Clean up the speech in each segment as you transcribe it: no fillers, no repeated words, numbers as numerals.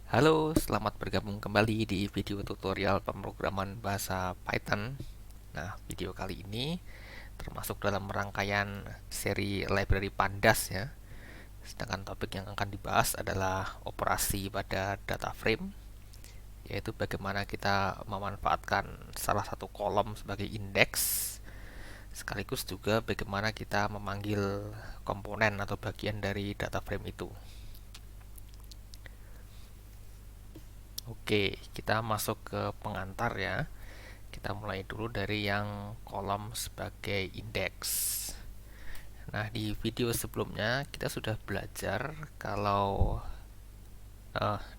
Halo, selamat bergabung kembali di video tutorial pemrograman bahasa Python. Nah, video kali ini termasuk dalam rangkaian seri library Pandas ya. Sedangkan topik yang akan dibahas adalah operasi pada data frame, yaitu bagaimana kita memanfaatkan salah satu kolom sebagai indeks, sekaligus juga bagaimana kita memanggil komponen atau bagian dari data frame itu. Oke, kita masuk ke pengantar ya. Kita mulai dulu dari yang kolom sebagai indeks. Nah, di video sebelumnya kita sudah belajar kalau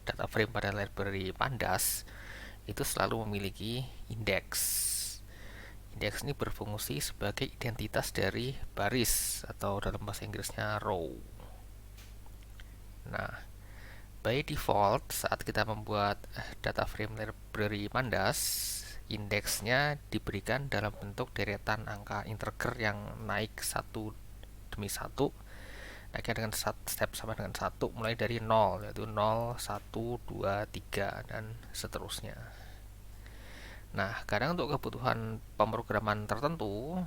data frame pada library Pandas itu selalu memiliki indeks. Indeks ini berfungsi sebagai identitas dari baris atau dalam bahasa Inggrisnya row. Nah, by default saat kita membuat data frame library Pandas, indeksnya diberikan dalam bentuk deretan angka integer yang naik satu demi satu, naiknya dengan step sama dengan satu, mulai dari 0, yaitu 0, 1, 2, 3, dan seterusnya. Nah, kadang untuk kebutuhan pemrograman tertentu,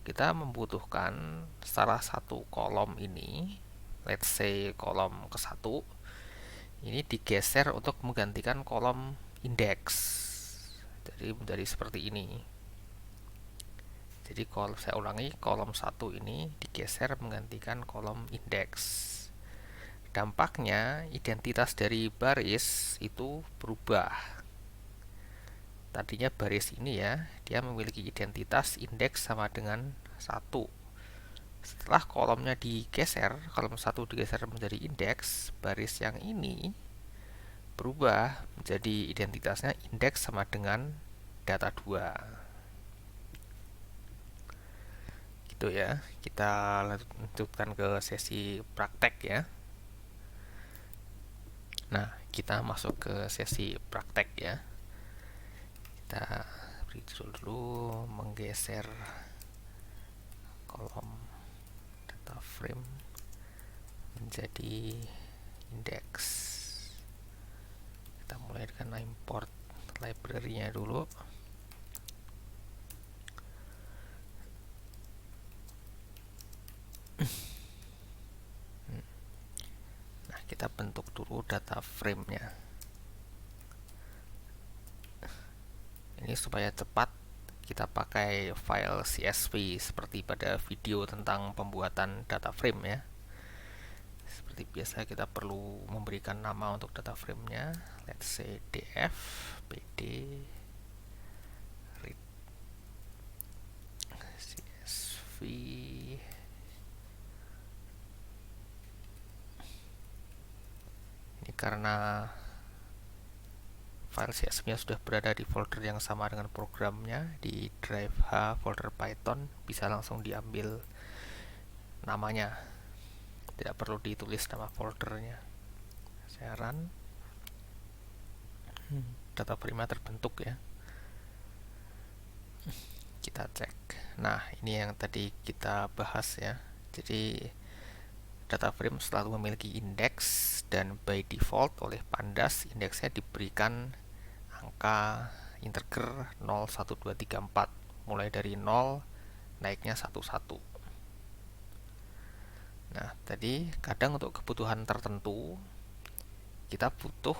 kita membutuhkan salah satu kolom ini, let's say kolom ke-1, ini digeser untuk menggantikan kolom indeks. Jadi menjadi seperti ini. Jadi kalau saya ulangi, kolom 1 ini digeser menggantikan kolom indeks. Dampaknya identitas dari baris itu berubah. Tadinya baris ini ya, dia memiliki identitas indeks sama dengan 1. Setelah kolomnya digeser, kolom 1 digeser menjadi indeks, baris yang ini berubah menjadi identitasnya indeks sama dengan data 2. Gitu ya. Kita lanjutkan ke sesi praktek ya. Nah, kita masuk ke sesi praktek ya. Kita beri judul dulu, menggeser kolom data frame menjadi indeks. Kita mulai dengan import library-nya dulu. Nah, kita bentuk dulu data frame-nya. Ini supaya cepat, kita pakai file CSV seperti pada video tentang pembuatan data frame ya. Seperti biasa kita perlu memberikan nama untuk data frame-nya. Let's say df pd read csv. Ini karena file CSV-nya sudah berada di folder yang sama dengan programnya, di drive H folder Python, bisa langsung diambil namanya, tidak perlu ditulis nama foldernya. Saya run, data frame terbentuk ya. Kita cek. Nah, ini yang tadi kita bahas ya. Jadi data frame selalu memiliki indeks, dan by default oleh Pandas indeksnya diberikan angka integer 0, 1, 2, 3, 4, mulai dari 0 naiknya 1, 1. Nah, tadi kadang untuk kebutuhan tertentu kita butuh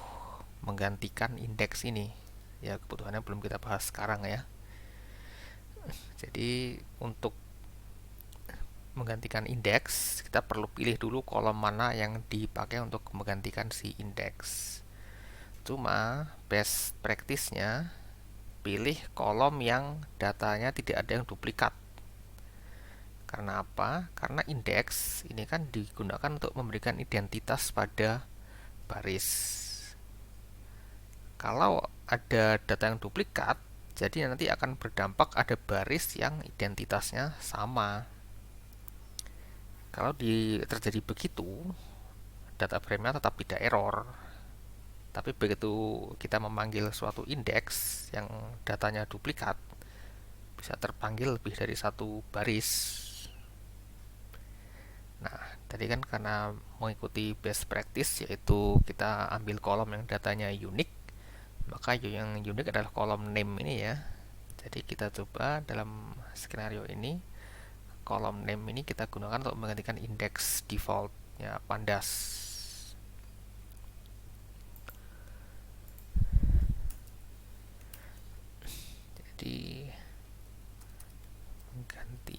menggantikan indeks ini. Ya, kebutuhannya belum kita bahas sekarang ya. Jadi untuk menggantikan indeks, kita perlu pilih dulu kolom mana yang dipakai untuk menggantikan si indeks. Cuma best practice-nya pilih kolom yang datanya tidak ada yang duplikat. Karena apa? Karena indeks ini kan digunakan untuk memberikan identitas pada baris. Kalau ada data yang duplikat, jadi nanti akan berdampak ada baris yang identitasnya sama. Kalau terjadi begitu, data frame-nya tetap tidak error. Tapi begitu kita memanggil suatu indeks yang datanya duplikat, bisa terpanggil lebih dari satu baris. Nah, tadi kan karena mengikuti best practice, yaitu kita ambil kolom yang datanya unik, maka yang unik adalah kolom name ini ya. Jadi kita coba dalam skenario ini, kolom name ini kita gunakan untuk menggantikan indeks defaultnya Pandas. Jadi ganti.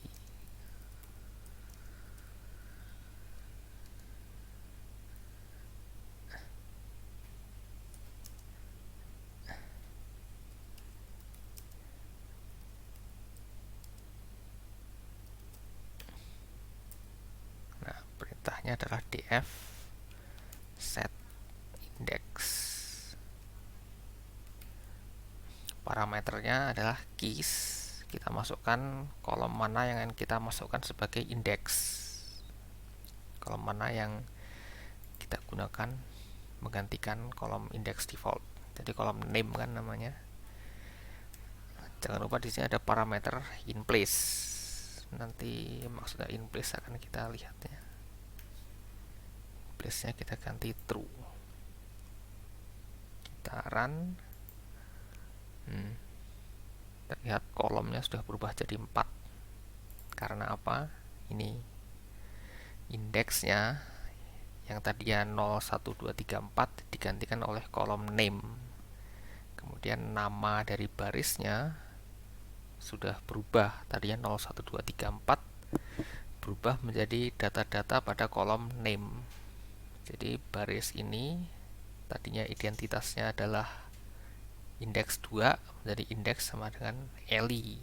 Nah, perintahnya adalah df set index. Parameternya adalah keys. Kita masukkan kolom mana yang ingin kita masukkan sebagai indeks. Kolom mana yang kita gunakan menggantikan kolom index default. Jadi kolom name kan namanya. Jangan lupa di sini ada parameter in place. Nanti maksudnya in place akan kita lihatnya. Place-nya kita ganti true. Kita run. Terlihat kolomnya sudah berubah jadi 4. Karena apa? Ini indeksnya yang tadinya 0, 1, 2, 3, 4 digantikan oleh kolom name. Kemudian nama dari barisnya sudah berubah, tadinya 0, 1, 2, 3, 4 berubah menjadi data-data pada kolom name. Jadi baris ini tadinya identitasnya adalah indeks 2 menjadi indeks sama dengan Eli.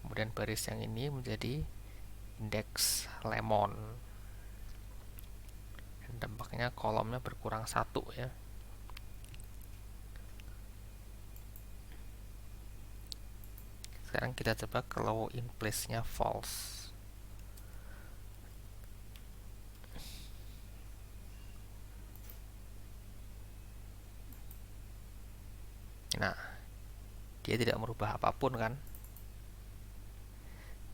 Kemudian baris yang ini menjadi indeks lemon. Dan dampaknya kolomnya berkurang 1 ya. Sekarang kita coba kalau in place-nya false. Nah, dia tidak merubah apapun kan.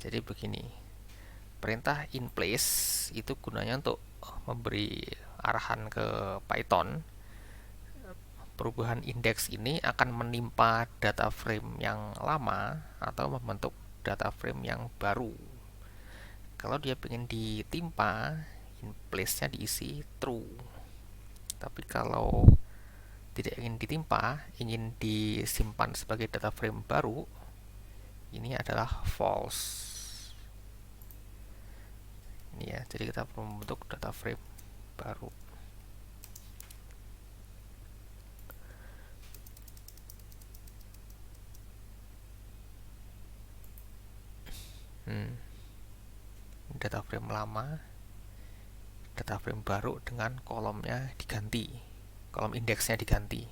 Jadi begini, perintah in place itu gunanya untuk memberi arahan ke Python. Perubahan indeks ini akan menimpa data frame yang lama atau membentuk data frame yang baru. Kalau dia ingin ditimpa, in place-nya diisi true. Tapi kalau tidak ingin ditimpa, ingin disimpan sebagai data frame baru, ini adalah false. Ini ya, jadi kita perlu membentuk data frame baru. Data frame lama, data frame baru dengan kolomnya diganti, kolom indeksnya diganti.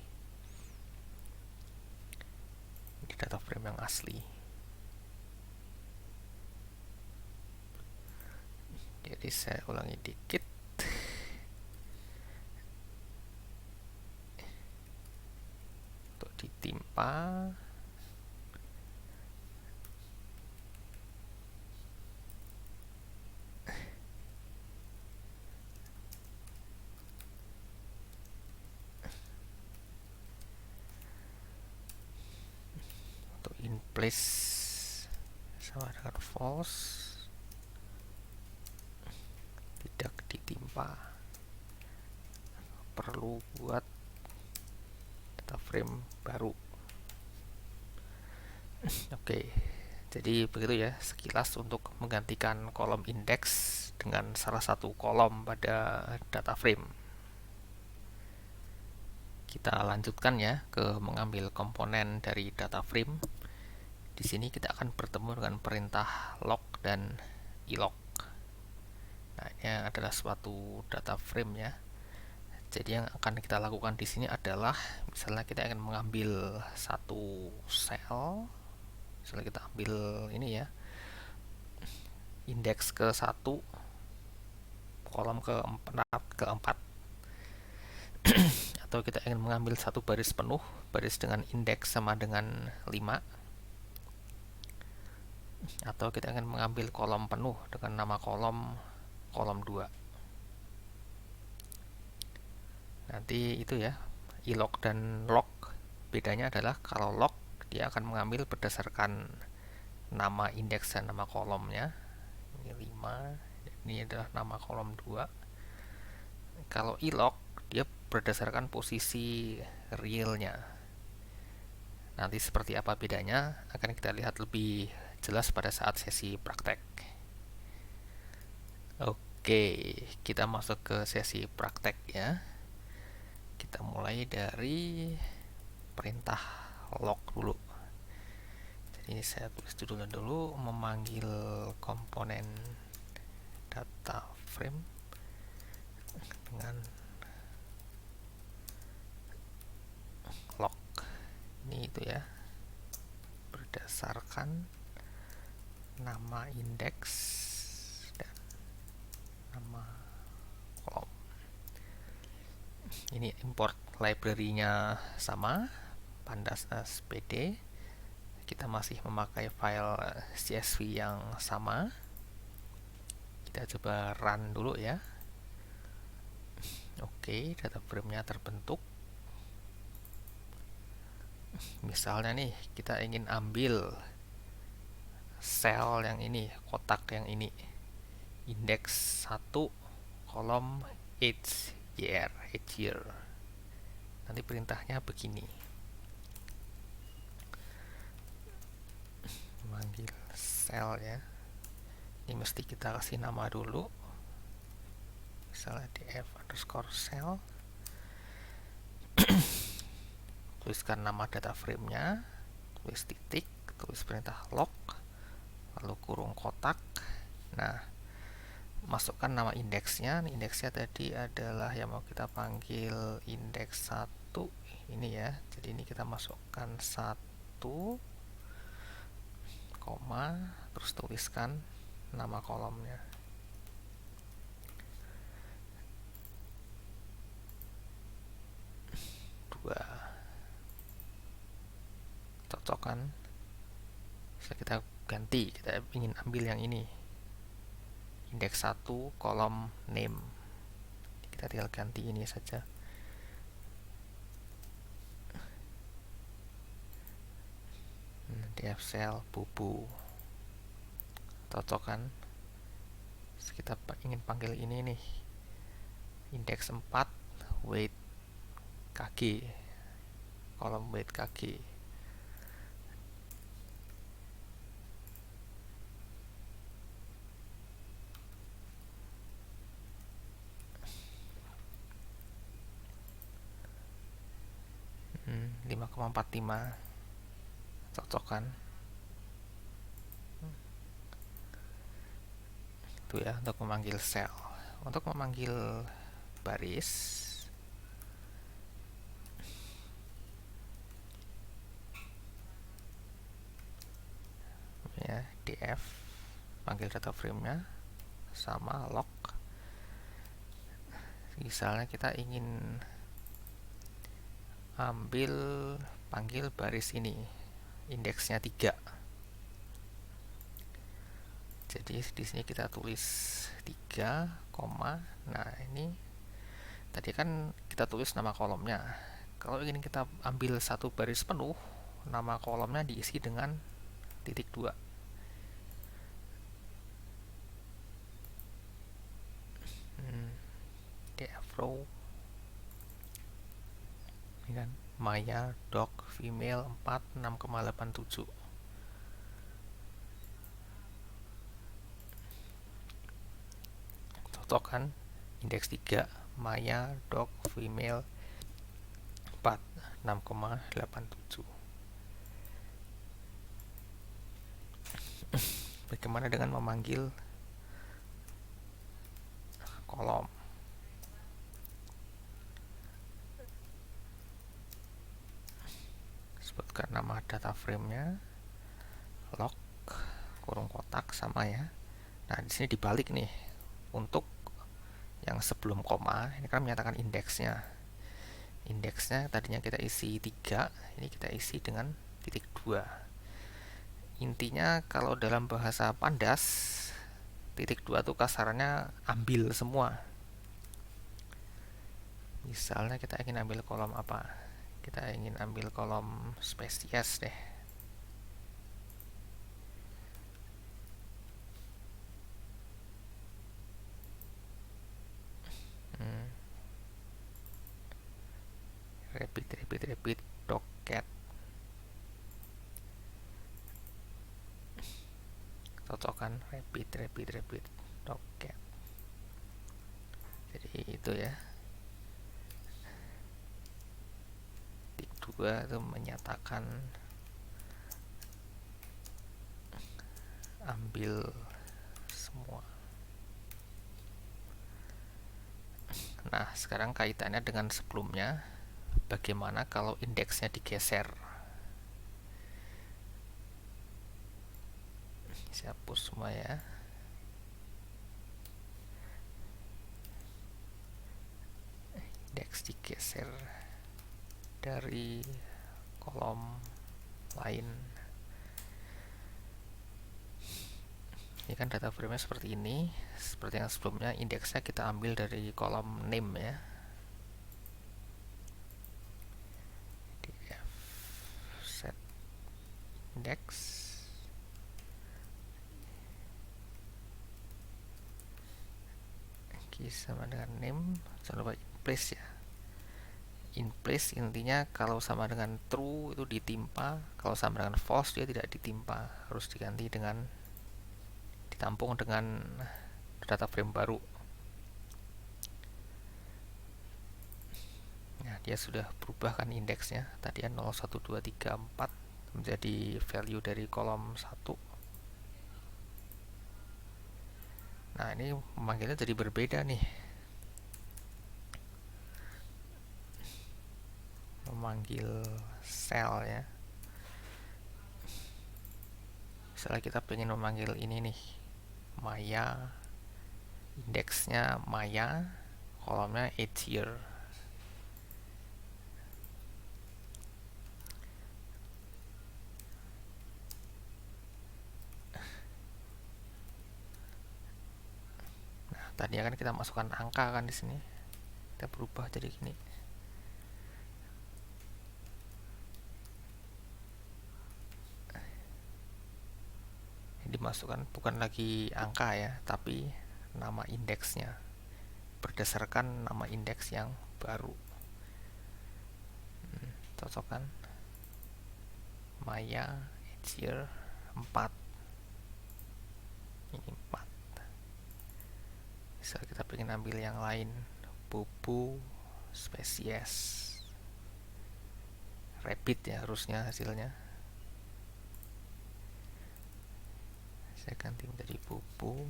Ini data frame yang asli. Jadi saya ulangi dikit. Untuk ditimpa, untuk in place sama dengan false, tidak ditimpa, perlu buat data frame baru. Oke, jadi begitu ya sekilas untuk menggantikan kolom indeks dengan salah satu kolom pada data frame. Kita lanjutkan ya ke mengambil komponen dari data frame. Di sini kita akan bertemu dengan perintah log dan ilog. Nah, ini adalah suatu data frame ya. Jadi yang akan kita lakukan di sini adalah misalnya kita ingin mengambil satu sel, misalnya kita ambil ini ya, indeks ke 1, kolom ke 4, atau kita ingin mengambil satu baris penuh, baris dengan indeks sama dengan 5, atau kita ingin mengambil kolom penuh dengan nama kolom kolom 2. Nanti itu ya, ilog dan log. Bedanya adalah kalau log dia akan mengambil berdasarkan nama indeks dan nama kolomnya. Ini 5, ini adalah nama kolom 2. Kalau ilog dia berdasarkan posisi realnya. Nanti seperti apa bedanya akan kita lihat lebih jelas pada saat sesi praktek. Oke, kita masuk ke sesi praktek ya. Kita mulai dari perintah log dulu. Jadi ini saya tulis dulu memanggil komponen data frame dengan log. Ini itu ya, berdasarkan nama indeks dan nama kolom. Ini import library-nya sama, pandas SPD. Kita masih memakai file CSV yang sama. Kita coba run dulu ya. Oke, data frame-nya terbentuk. Misalnya nih, kita ingin ambil sel yang ini, kotak yang ini, indeks 1 kolom age year. Nanti perintahnya begini, memanggil sel ya. Ini mesti kita kasih nama dulu, misalnya df underscore cell. Tuliskan nama data frame-nya, tulis titik, tulis perintah log, lalu kurung kotak. Nah, masukkan nama indeksnya. Indeksnya tadi adalah yang mau kita panggil indeks 1 ini ya. Jadi ini kita masukkan 1, koma, terus tuliskan nama kolomnya. Cocok kan? Bisa kita ganti, kita ingin ambil yang ini, indeks 1 kolom name. Kita tinggal ganti ini saja. Df cell bubu. Cocok kan? Terus kita ingin panggil ini nih, indeks 4 weight kg, kolom weight kg. Hmm, 5,45. Cocok kan? Itu ya untuk memanggil sel. Untuk memanggil baris, ya, df panggil data frame-nya sama log. Misalnya kita ingin ambil, panggil baris ini, indeksnya 3. Jadi di sini kita tulis 3, nah ini tadi kan kita tulis nama kolomnya. Kalau ingin kita ambil satu baris penuh, nama kolomnya diisi dengan titik 2. df row ini kan, Maya dog female 4 6,87. Cocok kan? Indeks 3 Maya dog female 4 6,87. Bagaimana dengan memanggil kolom? Sebutkan nama data frame-nya, log, kurung kotak sama ya. Nah, di sini dibalik nih. Untuk yang sebelum koma, ini kan menyatakan indeksnya. Indeksnya tadinya kita isi 3, ini kita isi dengan titik 2. Intinya kalau dalam bahasa pandas, titik 2 tuh kasarannya ambil semua. Misalnya kita ingin ambil kolom apa? Kita ingin ambil kolom spesies deh. Repeat docket. Cocokkan repeat docket. Jadi itu ya. Titik 2 itu menyatakan ambil semua. Nah, sekarang kaitannya dengan sebelumnya, bagaimana kalau indeksnya digeser? Saya hapus semua ya. Indeks digeser dari kolom lain. Ini kan data frame-nya seperti ini. Seperti yang sebelumnya, indeksnya kita ambil dari kolom name ya. Df set index. Oke, sama dengan name. Jangan lupa in place ya. In place intinya kalau sama dengan true itu ditimpa, kalau sama dengan false dia tidak ditimpa, harus diganti dengan ditampung dengan data frame baru. Nah, dia sudah berubah kan indeksnya. Tadi 0, 1, 2, 3, 4 menjadi value dari kolom 1. Nah, ini memanggilnya jadi berbeda nih. Memanggil cell ya. Misalnya kita pengen memanggil ini nih, Maya, indeksnya Maya, kolomnya 8 year. Nah, tadi kan kita masukkan angka kan di sini. Kita berubah jadi gini. Dimasukkan bukan lagi angka ya, tapi nama indeksnya berdasarkan nama indeks yang baru. Cocok kan? Maya year 4. Ini 4. Misal kita pengen ambil yang lain, bubu spesies. Repeat ya harusnya hasilnya. Saya ganti menjadi bubu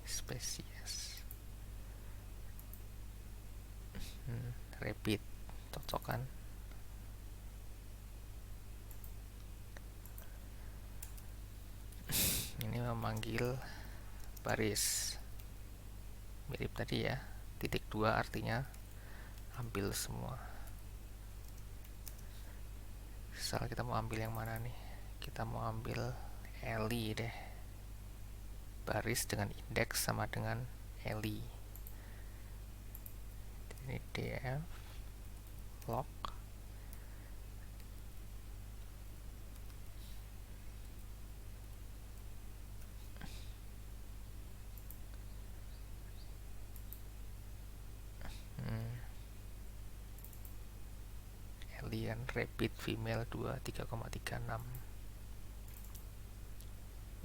spesies. Repeat, cocok kan? Ini memanggil baris, mirip tadi ya. Titik 2 artinya ambil semua. Misal kita mau ambil yang mana nih? Kita mau ambil Eli deh. Baris dengan indeks sama dengan Eli. Ini df log Elian repeat female 2 3,36.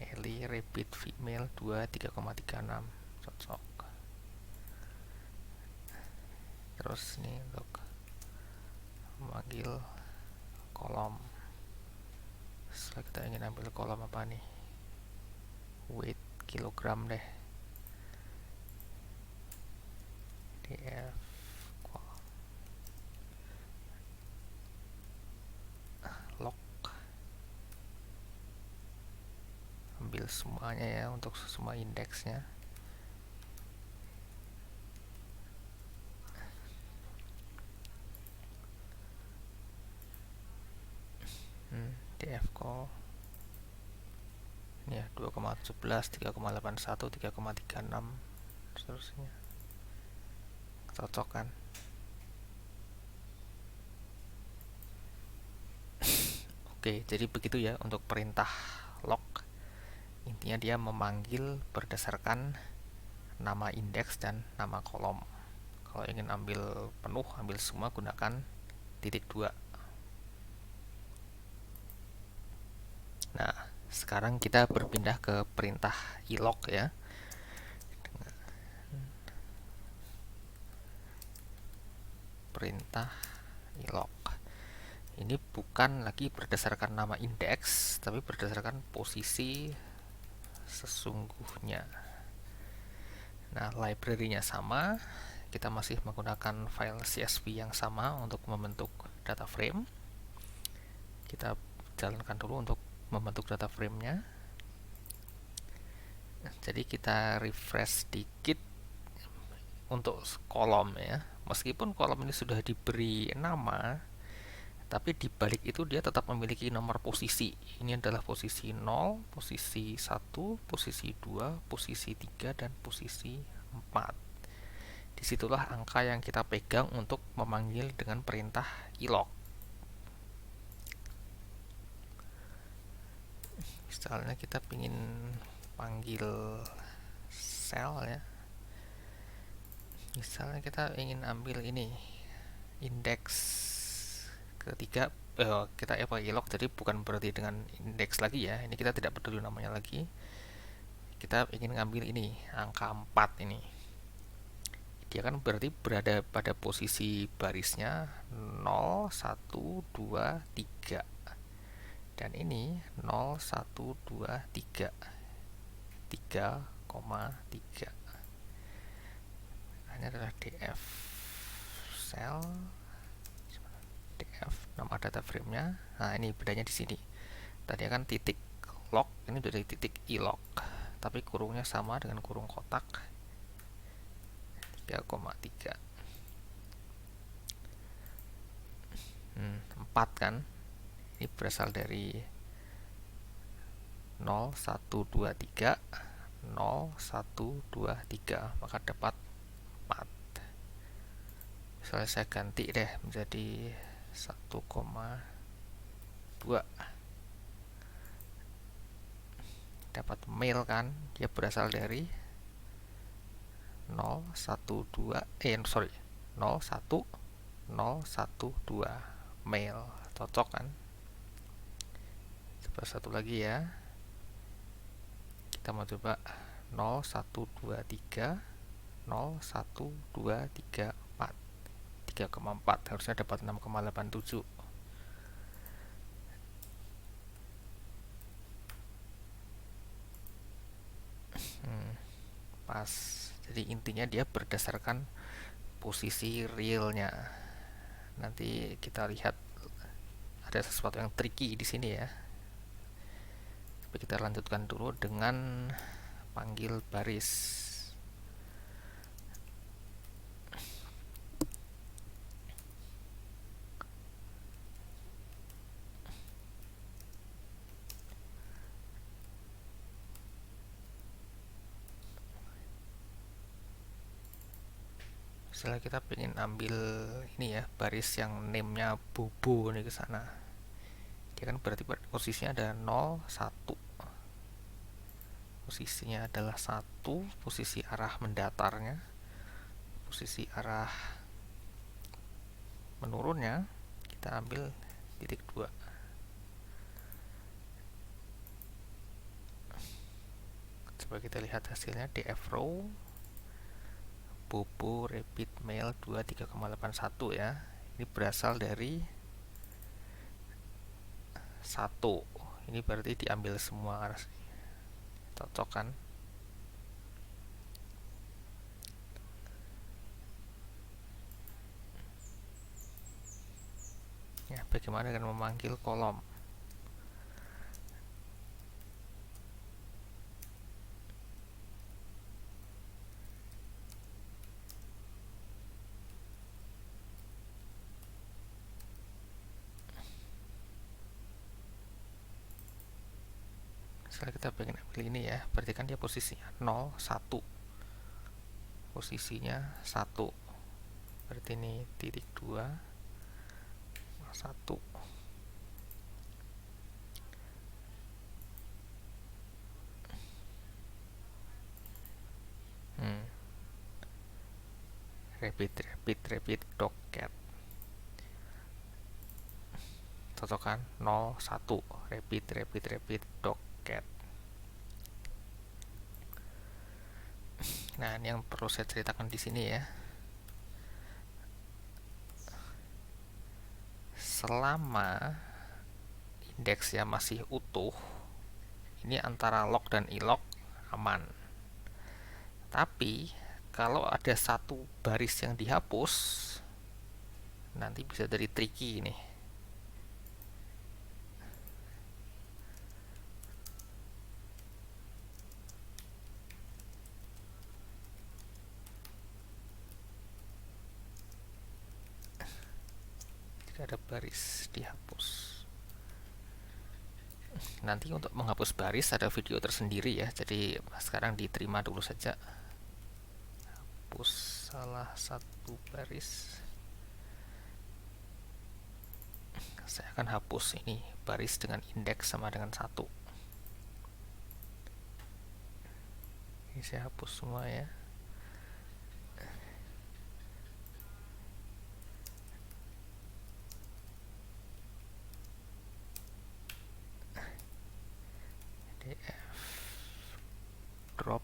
Eli repeat female 2 3,36. Cocok. Terus nih untuk memanggil kolom, setelah kita ingin ambil kolom apa nih, weight kilogram deh, df log ambil semuanya ya untuk semua indeksnya. df call ini ya 2,17, 3,81, 3,36 seterusnya. Cocok kan? Oke, jadi begitu ya untuk perintah log. Intinya dia memanggil berdasarkan nama indeks dan nama kolom. Kalau ingin ambil penuh, ambil semua, gunakan ×2. Nah, sekarang kita berpindah ke perintah ilog ya. Perintah ilog. Ini bukan lagi berdasarkan nama indeks, tapi berdasarkan posisi sesungguhnya. Nah, library-nya sama. Kita masih menggunakan file CSV yang sama untuk membentuk data frame. Kita jalankan dulu untuk membentuk data frame-nya. Jadi kita refresh sedikit untuk kolom ya. Meskipun kolom ini sudah diberi nama, tapi di balik itu dia tetap memiliki nomor posisi. Ini adalah posisi 0, posisi 1, posisi 2, posisi 3, dan posisi 4. Disitulah angka yang kita pegang untuk memanggil dengan perintah ilog. Misalnya kita ingin panggil sel ya. Misalnya kita ingin ambil ini indeks ketiga, kita pakai ilog, jadi bukan berarti dengan indeks lagi ya. Ini kita tidak peduli namanya lagi. Kita ingin ngambil ini angka 4 ini. Dia kan berarti berada pada posisi barisnya 0, 1, 2, 3. Dan ini 0, 1, 2, 3. 3,3. Ini adalah df cell, df nama data frame-nya. Nah, ini bedanya di sini. Tadi kan titik log, ini dari titik ilog, tapi kurungnya sama dengan kurung kotak 3,3. 4 kan. Ini berasal dari 0, 1, 2, 3, 0, 1, 2, 3, maka dapat 4. Misalnya saya ganti deh menjadi 1,2. Dapat mail kan, dia berasal dari 0, 1, 2, 0, 1, 0, 1, 2, mail. Cocok kan? Coba satu lagi ya. Kita mau coba 0, 1, 2, 3, 0, 1, 2, 3, 4. 3,4, harusnya dapat 6,87. Pas. Jadi intinya dia berdasarkan posisi realnya. Nanti kita lihat ada sesuatu yang tricky di sini ya. Tapi kita lanjutkan dulu dengan panggil baris. Misalnya kita pengen ambil ini ya, baris yang name-nya Bobo nih ke sana. Dia kan berarti posisinya ada 0, 1. Posisinya adalah 1, posisi arah mendatarnya, posisi arah menurunnya kita ambil ×2. Coba kita lihat hasilnya. df row Bobo repeat mail 2 3,81 ya. Ini berasal dari 1. Ini berarti diambil semua. Cocok kan? Ya, bagaimana dengan memanggil kolom? Misalnya kita pengen ambil ini ya, berarti kan dia posisinya 0, 1. Posisinya 1. Berarti ini titik 2, 1. Repeat docket. Cocok kan? 0, 1. Repeat docket. Nah, ini yang perlu saya ceritakan di sini ya. Selama indeksnya masih utuh, ini antara lock dan ilok aman. Tapi kalau ada satu baris yang dihapus, nanti bisa jadi tricky nih. Jika ada baris dihapus. Nanti untuk menghapus baris ada video tersendiri ya, jadi sekarang diterima dulu saja. Hapus salah satu baris. Saya akan hapus ini baris dengan indeks sama dengan 1. Ini saya hapus semua ya. df drop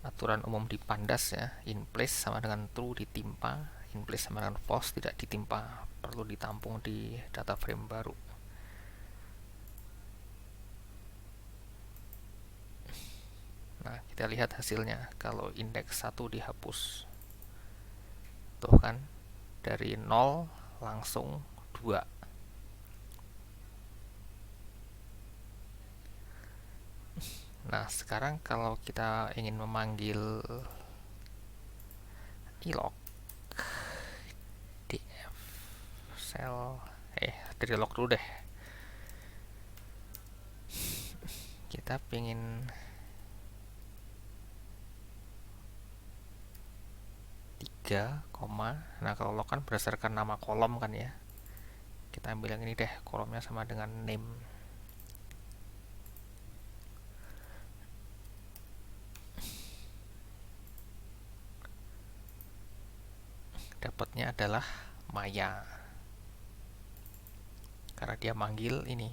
aturan umum di Pandas ya, in place sama dengan true ditimpa, in place sama dengan false tidak ditimpa, perlu ditampung di data frame baru. Nah, kita lihat hasilnya kalau indeks 1 dihapus. Tuh kan, dari 0 langsung 2. Nah, sekarang kalau kita ingin memanggil ilok df cell dari log dulu deh. Kita pengen 3, nah kalau log kan berdasarkan nama kolom kan ya. Kita ambil yang ini deh, kolomnya sama dengan name. Dapatnya adalah Maya. Karena dia manggil ini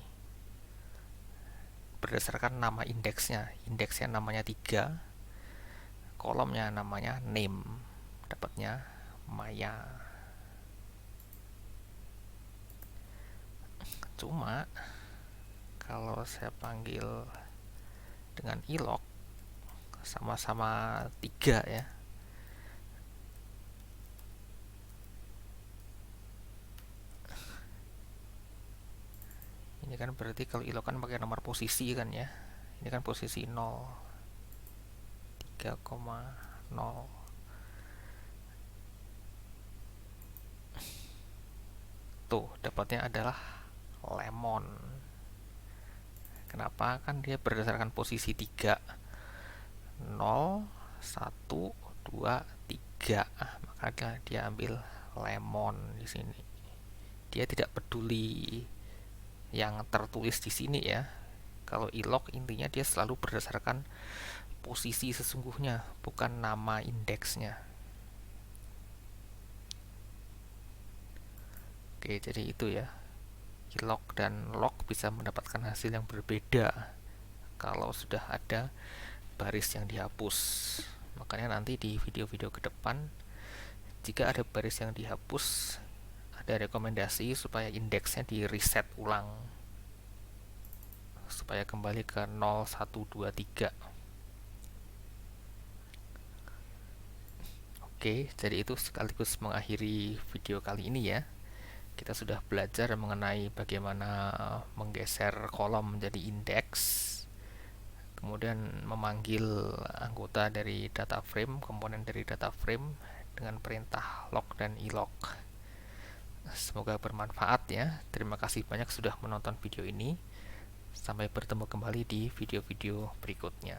berdasarkan nama indeksnya. Indeksnya namanya 3, kolomnya namanya name. Dapatnya Maya. Cuma kalau saya panggil dengan ilok sama-sama 3 ya. Ini kan berarti kalau ilok kan pakai nomor posisi kan ya. Ini kan posisi 0, 3,0. Tuh, dapatnya adalah lemon. Kenapa? Kan dia berdasarkan posisi 3. 0, 1, 2, 3. Maka dia ambil lemon di sini. Dia tidak peduli yang tertulis di sini ya. Kalau ilok intinya dia selalu berdasarkan posisi sesungguhnya, bukan nama indeksnya. Oke, jadi itu ya. Ilok dan log bisa mendapatkan hasil yang berbeda kalau sudah ada baris yang dihapus. Makanya nanti di video-video ke depan, jika ada baris yang dihapus, ada rekomendasi supaya indeksnya di reset ulang supaya kembali ke 0, 1, 2, 3. Oke, jadi itu sekaligus mengakhiri video kali ini ya. Kita sudah belajar mengenai bagaimana menggeser kolom menjadi indeks, kemudian memanggil anggota dari data frame, komponen dari data frame dengan perintah log dan ilog. Semoga bermanfaat ya. Terima kasih banyak sudah menonton video ini. Sampai bertemu kembali di video-video berikutnya.